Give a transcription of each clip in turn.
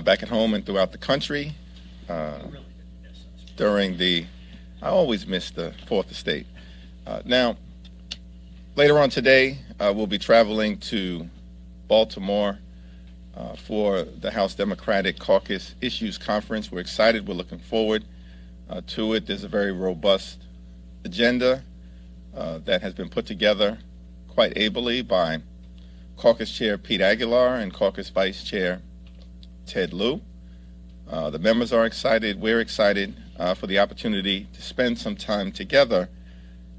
back at home and throughout the country during I always miss the 4th estate. Now, later on today, we'll be traveling to Baltimore for the House Democratic Caucus Issues Conference. We're excited. We're looking forward to it. There's a very robust agenda that has been put together quite ably by Caucus Chair Pete Aguilar and Caucus Vice Chair Ted Lieu. The members are excited. We're excited for the opportunity to spend some time together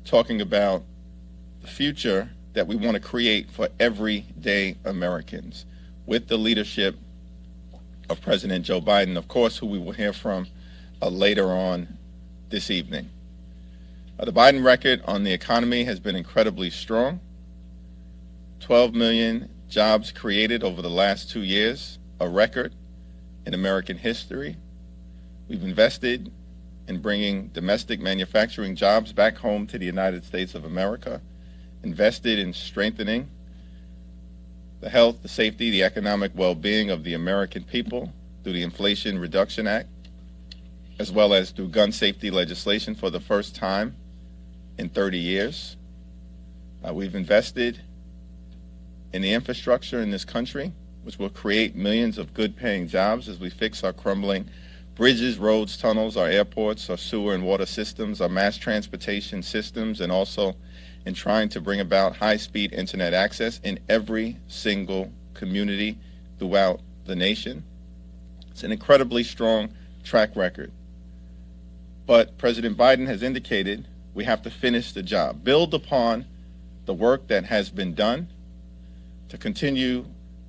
talking about the future that we want to create for everyday Americans with the leadership of President Joe Biden, of course, who we will hear from later on this evening. The Biden record on the economy has been incredibly strong. 12 million jobs created over the last 2 years, a record in American history. We've invested in bringing domestic manufacturing jobs back home to the United States of America, invested in strengthening the health, the safety, the economic well-being of the American people through the Inflation Reduction Act, as well as through gun safety legislation for the first time in 30 years. We've invested in the infrastructure in this country, which will create millions of good-paying jobs as we fix our crumbling bridges, roads, tunnels, our airports, our sewer and water systems, our mass transportation systems, and also in trying to bring about high-speed internet access in every single community throughout the nation. It's an incredibly strong track record. But President Biden has indicated we have to finish the job, build upon the work that has been done to continue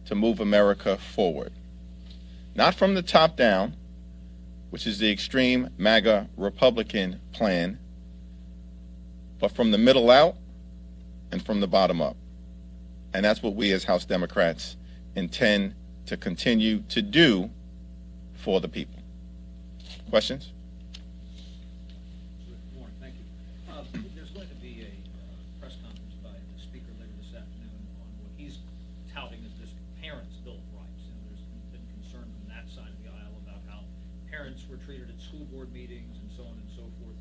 to move America forward. Not from the top down, which is the extreme MAGA Republican plan, but from the middle out and from the bottom up. And that's what we as House Democrats intend to continue to do for the people. Questions? Good morning. Thank you. There's going to be a press conference by the Speaker later this afternoon on what he's touting as this Parents' Bill of Rights. And there's been concern from that side of the aisle about how parents were treated at school board meetings and so on and so forth.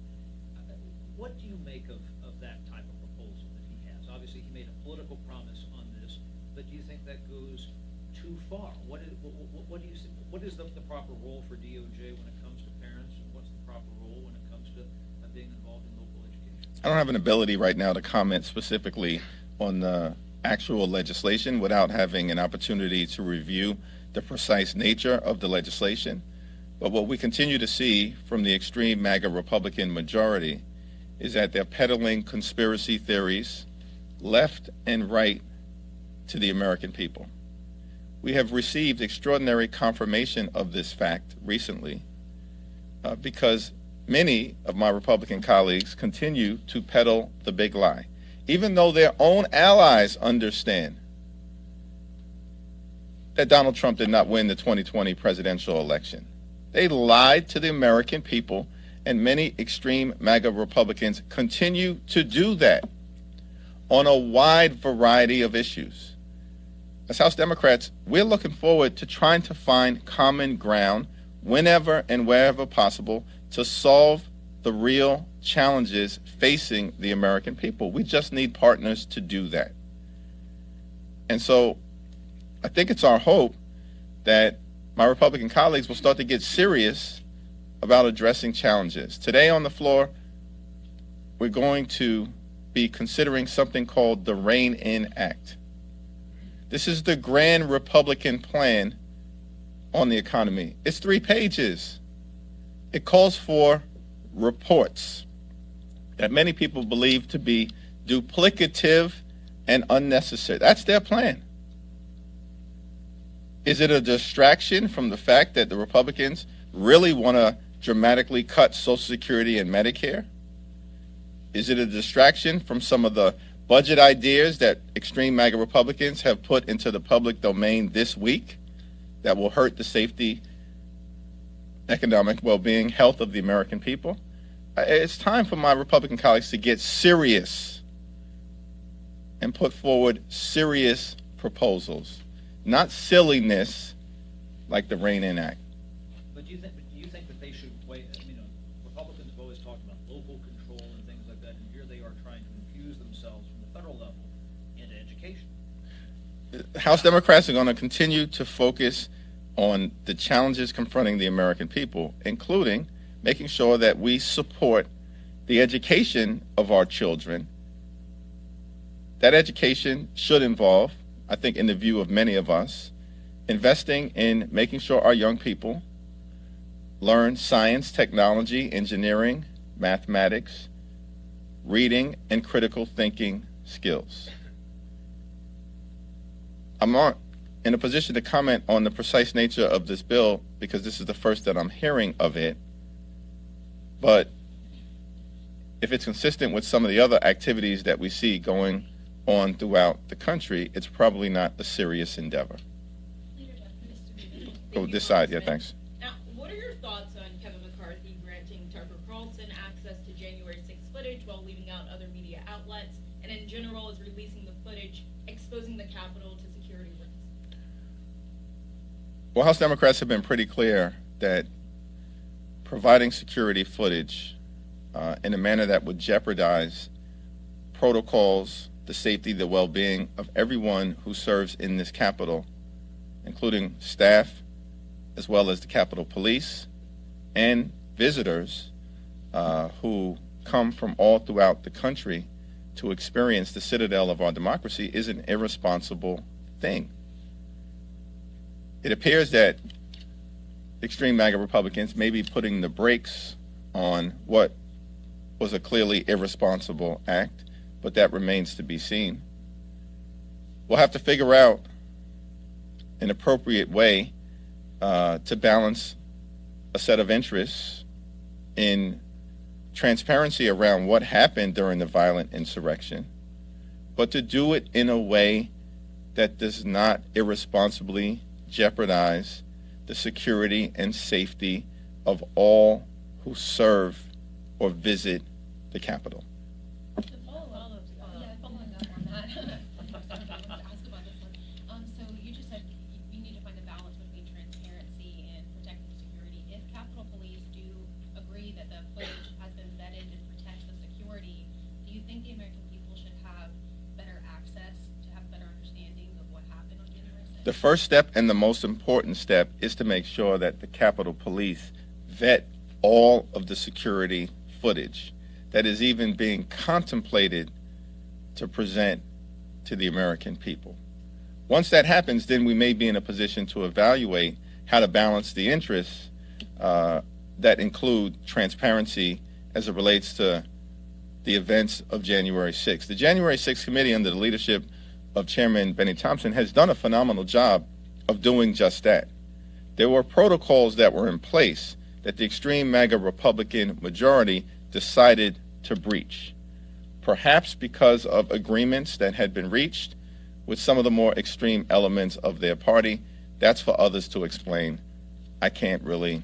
What do you make of that type of proposal that he has? Obviously, he made a political promise on this, but do you think that goes too far? What is the proper role for DOJ when it comes to parents, and what's the proper role when it comes to being involved in local education? I don't have an ability right now to comment specifically on the actual legislation without having an opportunity to review the precise nature of the legislation. But what we continue to see from the extreme MAGA Republican majority is that they're peddling conspiracy theories left and right to the American people. We have received extraordinary confirmation of this fact recently because many of my Republican colleagues continue to peddle the big lie, even though their own allies understand that Donald Trump did not win the 2020 presidential election. They lied to the American people, and many extreme MAGA Republicans continue to do that on a wide variety of issues. As House Democrats, we're looking forward to trying to find common ground whenever and wherever possible to solve the real challenges facing the American people. We just need partners to do that. And so I think it's our hope that my Republican colleagues will start to get serious about addressing challenges. Today on the floor, we're going to be considering something called the Rein In Act. This is the grand Republican plan on the economy. It's 3 pages. It calls for reports that many people believe to be duplicative and unnecessary. That's their plan. Is it a distraction from the fact that the Republicans really want to dramatically cut Social Security and Medicare? Is it a distraction from some of the budget ideas that extreme MAGA Republicans have put into the public domain this week that will hurt the safety, economic well-being, health of the American people? It's time for my Republican colleagues to get serious and put forward serious proposals, not silliness, like the Rein In Act. But do you think that they should wait? Republicans have always talked about local control and things like that, and here they are trying to infuse themselves from the federal level into education. House Democrats are going to continue to focus on the challenges confronting the American people, including making sure that we support the education of our children. That education should involve, I think in the view of many of us, investing in making sure our young people learn science, technology, engineering, mathematics, reading, and critical thinking skills. I'm not in a position to comment on the precise nature of this bill because this is the first that I'm hearing of it. But if it's consistent with some of the other activities that we see going on throughout the country, it's probably not a serious endeavor. Go this side, yeah, thanks. Now, what are your thoughts on Kevin McCarthy granting Tucker Carlson access to January 6th footage while leaving out other media outlets, and in general is releasing the footage, exposing the Capitol to security risks? Well, House Democrats have been pretty clear that providing security footage in a manner that would jeopardize protocols, the safety, the well-being of everyone who serves in this Capitol, including staff, as well as the Capitol Police and visitors who come from all throughout the country to experience the citadel of our democracy, is an irresponsible thing. It appears that extreme MAGA Republicans may be putting the brakes on what was a clearly irresponsible act, but that remains to be seen. We'll have to figure out an appropriate way to balance a set of interests in transparency around what happened during the violent insurrection, but to do it in a way that does not irresponsibly jeopardize the security and safety of all who serve or visit the Capitol. Following up on that, ask about this one. So you just said you need to find a balance between transparency and protecting security. If Capitol Police do agree that the footage has been vetted and protects the security, do you think the American people should have better access to have a better understanding of what happened on January 6th? The first step and the most important step is to make sure that the Capitol Police vet all of the security footage that is even being contemplated to present to the American people. Once that happens, then we may be in a position to evaluate how to balance the interests that include transparency as it relates to the events of January 6th. The January 6th committee, under the leadership of Chairman Benny Thompson, has done a phenomenal job of doing just that. There were protocols that were in place that the extreme MAGA Republican majority decided to breach, perhaps because of agreements that had been reached with some of the more extreme elements of their party. That's for others to explain. I can't really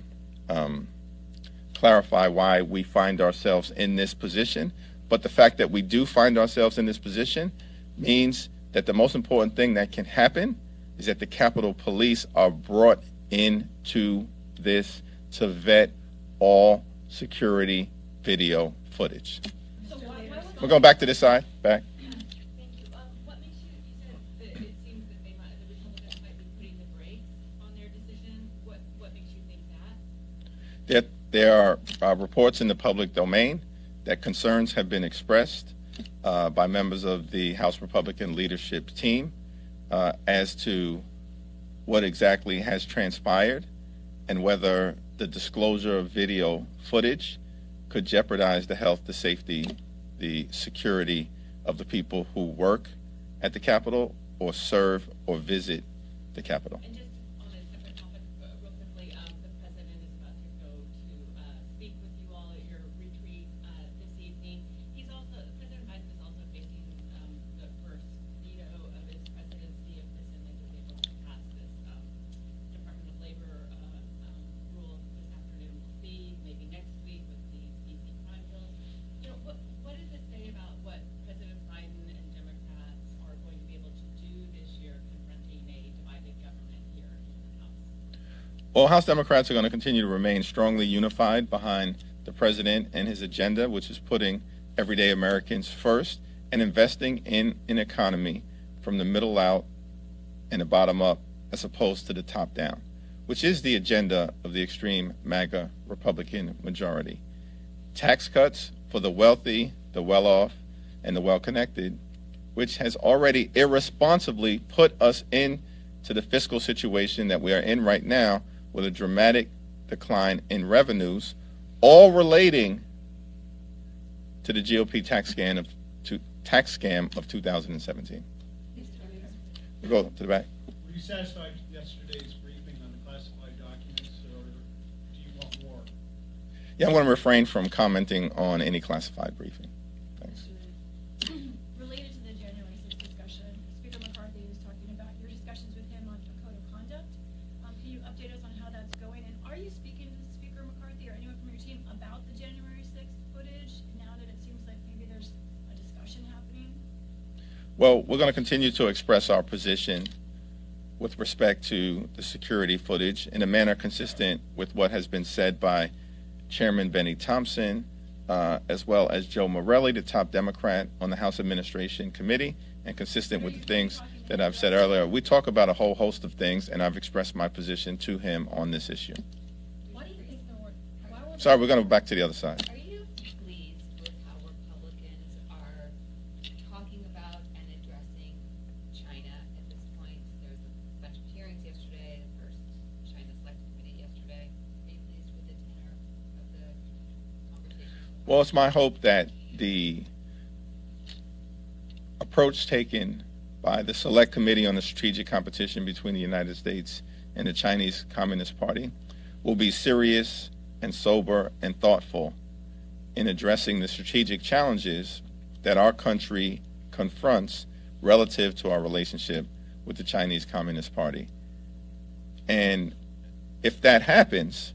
clarify why we find ourselves in this position, but the fact that we do find ourselves in this position means that the most important thing that can happen is that the Capitol Police are brought into this to vet all security video footage. So We're going back to this side, back. Thank you. What makes you said that it seems that the Republicans might be putting the brakes on their decision. What makes you think that? There are reports in the public domain that concerns have been expressed by members of the House Republican leadership team as to what exactly has transpired and whether the disclosure of video footage could jeopardize the health, the safety, the security of the people who work at the Capitol or serve or visit the Capitol. And just on a separate topic, real quickly, the president is about to go to speak with you all at your retreat this evening. President Biden is also facing the first veto of his presidency if the Senate is able to pass this Department of Labor rule this afternoon. We'll see maybe next week with the DC crime bills. You know, what does it say about what President Biden and Democrats are going to be able to do this year confronting a divided government here Well, House Democrats are going to continue to remain strongly unified behind the president and his agenda, which is putting everyday Americans first and investing in an economy from the middle out and the bottom up as opposed to the top down, which is the agenda of the extreme MAGA Republican majority. Tax cuts for the wealthy, the well-off, and the well-connected, which has already irresponsibly put us into the fiscal situation that we are in right now with a dramatic decline in revenues, all relating to the GOP tax scam of 2017. We go to the back. Were you satisfied with yesterday's briefing on the classified documents, or do you want more? Yeah, I'm going to refrain from commenting on any classified briefing. Thanks. Related to the January 6th discussion, Speaker McCarthy was talking about your discussions with him on a code of conduct. Can you update us on how that's going? And are you speaking to Speaker McCarthy or anyone from your team about the January 6th footage now that it seems like maybe there's a discussion happening? Well, we're going to continue to express our position with respect to the security footage in a manner consistent with what has been said by Chairman Benny Thompson, as well as Joe Morelli, the top Democrat on the House Administration Committee, and consistent with the things that I've said earlier. We talk about a whole host of things, and I've expressed my position to him on this issue. Why do you think Sorry, we're going to go back to the other side. Are you pleased with how Republicans are talking about and addressing China at this point? There was a bunch of hearings yesterday, the first China Select Committee yesterday. Are you pleased with the tenor of the conversation? Well, it's my hope that the approach taken by the Select Committee on the Strategic Competition between the United States and the Chinese Communist Party will be serious and sober and thoughtful in addressing the strategic challenges that our country confronts relative to our relationship with the Chinese Communist Party. And if that happens,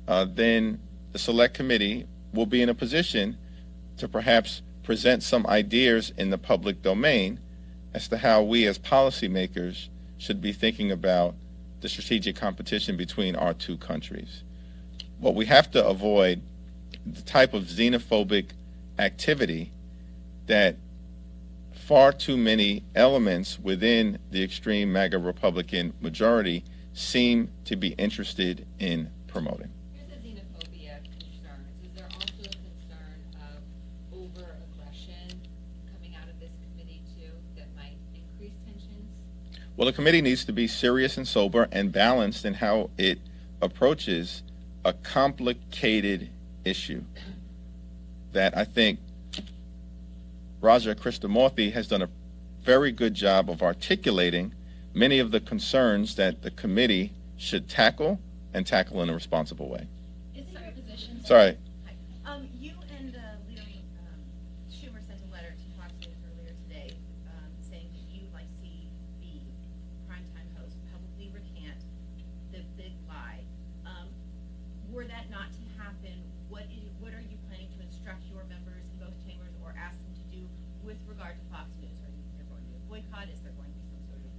then the Select Committee will be in a position to perhaps present some ideas in the public domain as to how we as policymakers should be thinking about the strategic competition between our two countries. What we have to avoid the type of xenophobic activity that far too many elements within the extreme MAGA Republican majority seem to be interested in promoting. Here's a xenophobia concern. Is there also a concern of over-aggression coming out of this committee too that might increase tensions? Well, the committee needs to be serious and sober and balanced in how it approaches a complicated issue that I think Raja Krishnamurthy has done a very good job of articulating many of the concerns that the committee should tackle and tackle in a responsible way. Is it your position? Sorry. You and Leader Schumer sent a letter to Fox News earlier today saying that you would like to see the primetime host publicly recant the big lie. Were that not to happen, what are you planning to instruct your members in both chambers or ask them to do with regard to Fox News? Are you going to be a boycott? Is there going to be some sort of,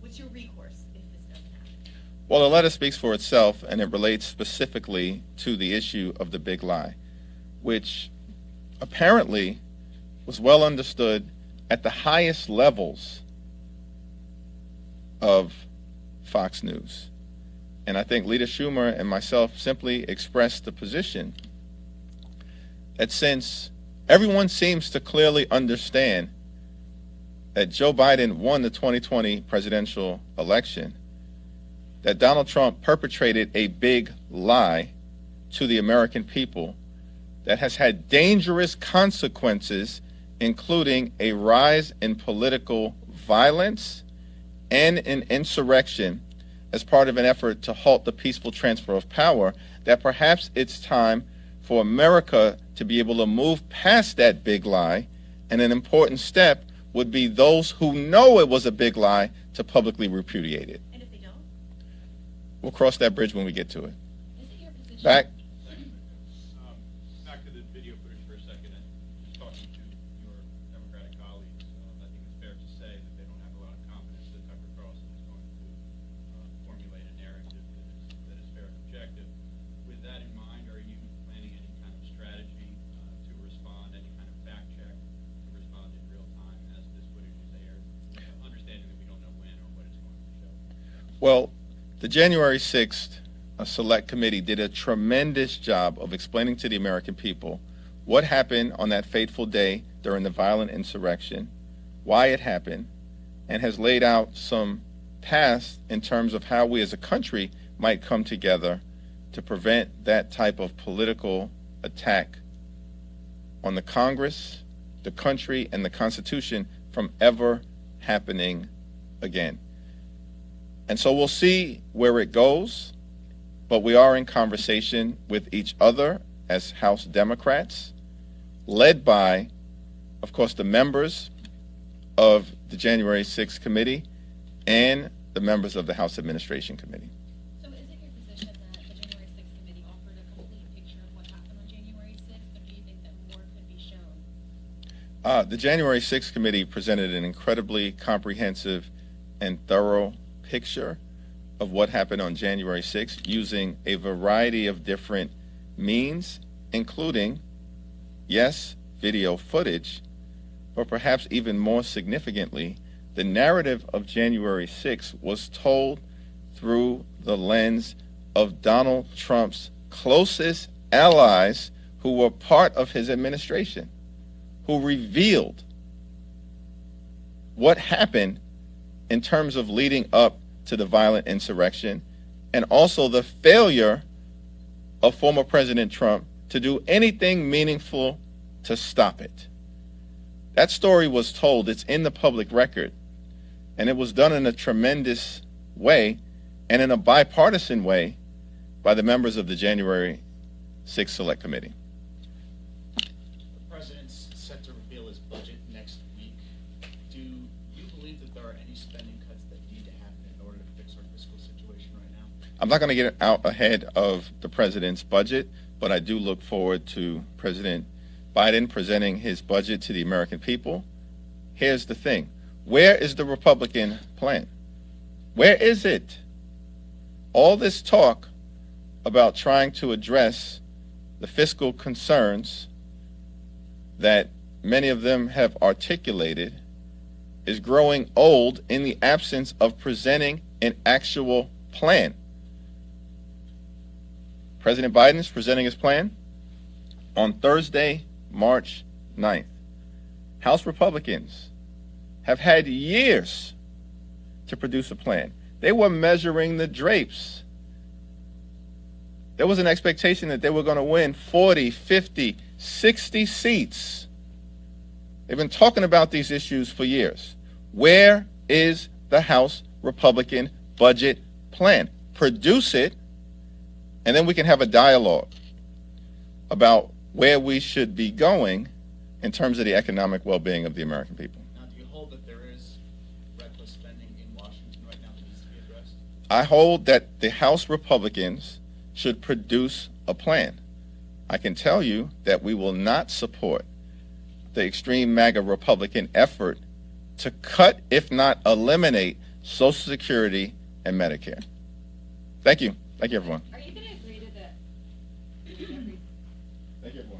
what's your recourse if this doesn't happen? Well, the letter speaks for itself, and it relates specifically to the issue of the big lie, which apparently was well understood at the highest levels of Fox News. And I think Leader Schumer and myself simply expressed the position that since everyone seems to clearly understand that Joe Biden won the 2020 presidential election, that Donald Trump perpetrated a big lie to the American people that has had dangerous consequences, including a rise in political violence and an insurrection as part of an effort to halt the peaceful transfer of power, that perhaps it's time for America to be able to move past that big lie, and an important step would be those who know it was a big lie to publicly repudiate it. And if they don't? We'll cross that bridge when we get to it. Is it your position? Back. Back to the video footage for a second, and just talking to your Democratic colleagues, I think it's fair to say that they don't have a lot of confidence that Tucker Carlson is going to formulate a narrative that is fair Well, the January 6th Select Committee did a tremendous job of explaining to the American people what happened on that fateful day during the violent insurrection, why it happened, and has laid out some paths in terms of how we as a country might come together to prevent that type of political attack on the Congress, the country, and the Constitution from ever happening again. And so we'll see where it goes, but we are in conversation with each other as House Democrats, led by, of course, the members of the January 6th committee and the members of the House Administration Committee. So is it your position that the January 6th committee offered a complete picture of what happened on January 6th, or do you think that more could be shown? The January 6th committee presented an incredibly comprehensive and thorough picture of what happened on January 6th using a variety of different means, including, yes, video footage, but perhaps even more significantly, the narrative of January 6th was told through the lens of Donald Trump's closest allies who were part of his administration, who revealed what happened in terms of leading up to the violent insurrection, and also the failure of former President Trump to do anything meaningful to stop it. That story was told, it's in the public record, and it was done in a tremendous way and in a bipartisan way by the members of the January 6th Select Committee. The president's set to reveal his budget next week. Do you believe that there are any spending cuts that need to happen in order to fix our fiscal situation right now? I'm not going to get out ahead of the president's budget, but I do look forward to President Biden presenting his budget to the American people. Here's the thing. Where is the Republican plan? Where is it? All this talk about trying to address the fiscal concerns that many of them have articulated is growing old in the absence of presenting an actual plan. President Biden is presenting his plan on Thursday, March 9th. House Republicans have had years to produce a plan. They were measuring the drapes. There was an expectation that they were going to win 40, 50, 60 seats. They've been talking about these issues for years. Where is the House Republican budget plan? Produce it, and then we can have a dialogue about where we should be going in terms of the economic well-being of the American people. Now, do you hold that there is reckless spending in Washington right now that needs to be addressed? I hold that the House Republicans should produce a plan. I can tell you that we will not support the extreme MAGA Republican effort to cut, if not eliminate, Social Security and Medicare. Thank you. Thank you, everyone. Are you going to agree to the? Thank you, everyone.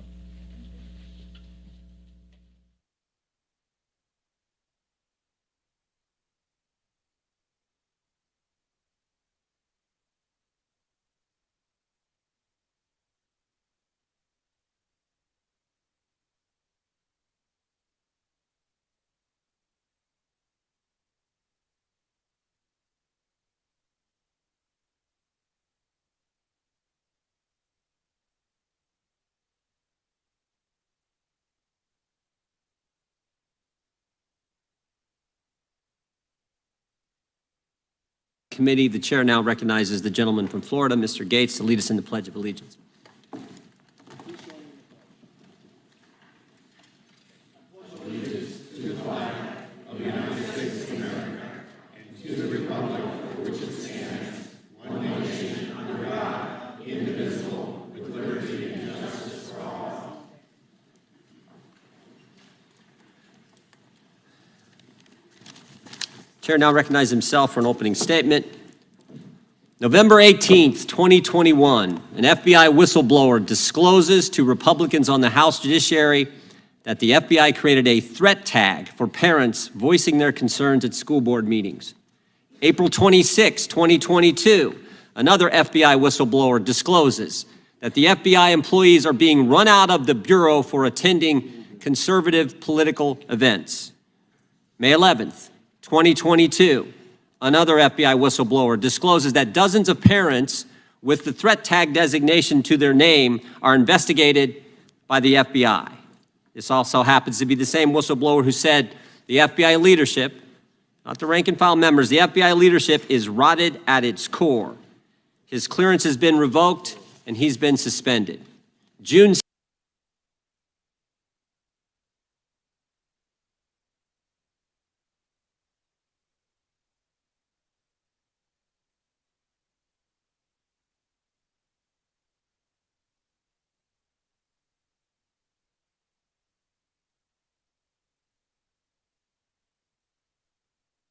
Committee. The chair now recognizes the gentleman from Florida, Mr. Gates, to lead us in the Pledge of Allegiance. Chair now recognizes himself for an opening statement. November 18th, 2021, an FBI whistleblower discloses to Republicans on the House Judiciary that the FBI created a threat tag for parents voicing their concerns at school board meetings. April 26, 2022, another FBI whistleblower discloses that the FBI employees are being run out of the Bureau for attending conservative political events. May 11th, 2022, another FBI whistleblower discloses that dozens of parents with the threat tag designation to their name are investigated by the FBI. This also happens to be the same whistleblower who said the FBI leadership, not the rank and file members, the FBI leadership is rotted at its core. His clearance has been revoked and he's been suspended. June